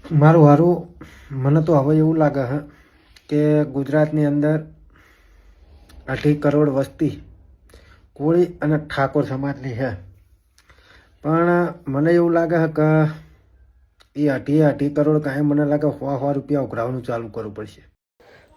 મારું હારું મને તો હવે એવું લાગે છે કે ગુજરાતની અંદર 2.5 કરોડ વસ્તી કોળી અને ઠાકોર સમાજની છે, પણ મને એવું લાગે છે કે એ 2.5 કરોડ કાંઈ મને લાગે 100 રૂપિયા ઉઘરાવવાનું ચાલુ કરવું પડશે.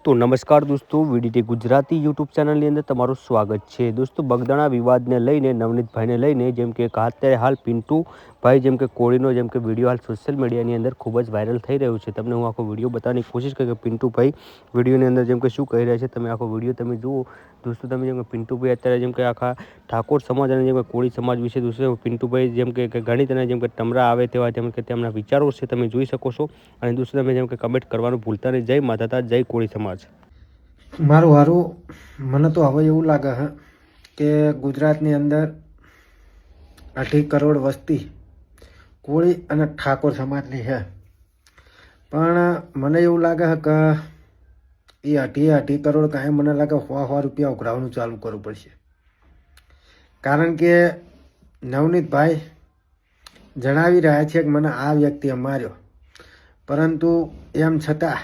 તો નમસ્કાર દોસ્તો, વીડીટી ગુજરાતી યુટ્યુબ ચેનલની અંદર તમારું સ્વાગત છે. દોસ્તો, બગદાણા વિવાદને લઈને નવનીતભાઈને લઈને જેમ કે અત્યારે હાલ પિન્ટુભાઈ જેમ કે કોળીનો જેમ કે વિડીયો હાલ સોશિયલ મીડિયાની અંદર ખૂબ જ વાયરલ થઈ રહ્યું છે. તમને હું આખો વિડીયો બતાવવાની કોશિશ કરી કે પિન્ટુભાઈ વિડીયોની અંદર જેમ કે શું કહી રહ્યા છે. તમે આખો વિડીયો તમે જુઓ દોસ્તો. તમે જેમ કે પિન્ટુભાઈ અત્યારે જેમ કે આખા ઠાકોર સમાજ અને જેમ કે કોળી સમાજ વિશે દોસ્તો પિન્ટુભાઈ જેમ કે ગણિત અને જેમ કે ટમરા આવે તેવા જેમ કે તેમના વિચારો છે તમે જોઈ શકો છો. અને દોસ્તો તમે જેમ કે કમેન્ટ કરવાનું ભૂલતા નહીં. જય માતા, જય કોળી સમાજ. મારું હારું મને તો હવે એવું લાગે છે કે ગુજરાતની અંદર 2.5 કરોડ વસ્તી કોળી અને ઠાકોર સમાજની છે, પણ મને એવું લાગે છે કે એ 2.5 કરોડ કાંઈ મને લાગે 100 રૂપિયા ઉઘરાવવાનું ચાલુ કરવું પડશે. કારણ કે નવનીતભાઈ જણાવી રહ્યા છે કે મને આ વ્યક્તિએ માર્યો, પરંતુ એમ છતાં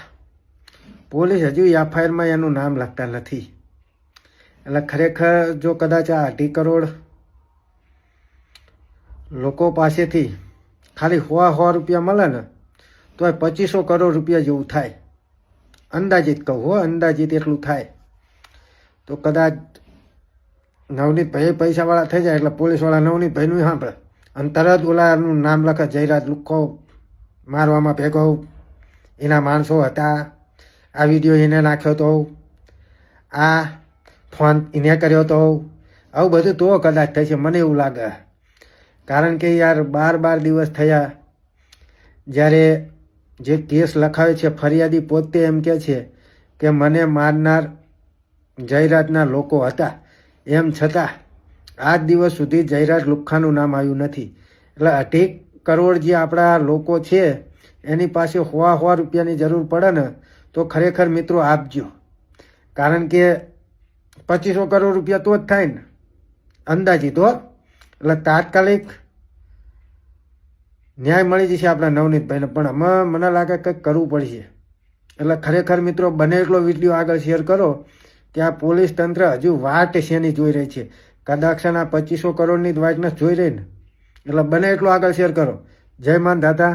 પોલીસ હજુ એફઆઈઆરમાં એનું નામ લખતા નથી. એટલે ખરેખર જો કદાચ આ 2.5 કરોડ લોકો પાસેથી ખાલી 100 રૂપિયા મળે ને તો 2500 કરોડ રૂપિયા જેવું થાય. અંદાજિત કહું હો, અંદાજિત એટલું થાય. તો કદાચ નવનીતભાઈ પૈસાવાળા થઈ જાય એટલે પોલીસવાળા નવનીતભાઈનું સાંભળે અને તરત ઓલાનું નામ લખે, જયરાજ લુખ્ખો મારવામાં ભેગો, એના માણસો હતા, આ વિડીયો એને નાખ્યો તો, આ ફોન એને કર્યો તો, આવું બધું તો કદાચ થશે મને એવું લાગે. કારણ કે યાર 12 દિવસ થયા જ્યારે જે કેસ લખાવે છે, ફરિયાદી પોતે એમ કહે છે કે મને મારનાર જયરાજના લોકો હતા, એમ છતાં આજ દિવસ સુધી જયરાજ લુખ્ખાનું નામ આવ્યું નથી. એટલે 2.5 કરોડ જે આપણા લોકો છે એની પાસે 100 રૂપિયાની જરૂર પડે ને તો ખરેખર મિત્રો આપજો. કારણ કે 2500 કરોડ રૂપિયા તો જ થાય ને અંદાજિત હો. એટલે તાત્કાલિક ન્યાય મળી જશે આપણા નવનીતભાઈને, પણ આમાં મને લાગે કંઈક કરવું પડશે. એટલે ખરેખર મિત્રો બને એટલો વિડીયો આગળ શેર કરો કે આ પોલીસ તંત્ર હજુ વાટ શેની જોઈ રહી છે. કદાચ આ 2500 કરોડની જ વાટને જોઈ રહી ને. એટલે બને એટલો આગળ શેર કરો. જય માન દાતા.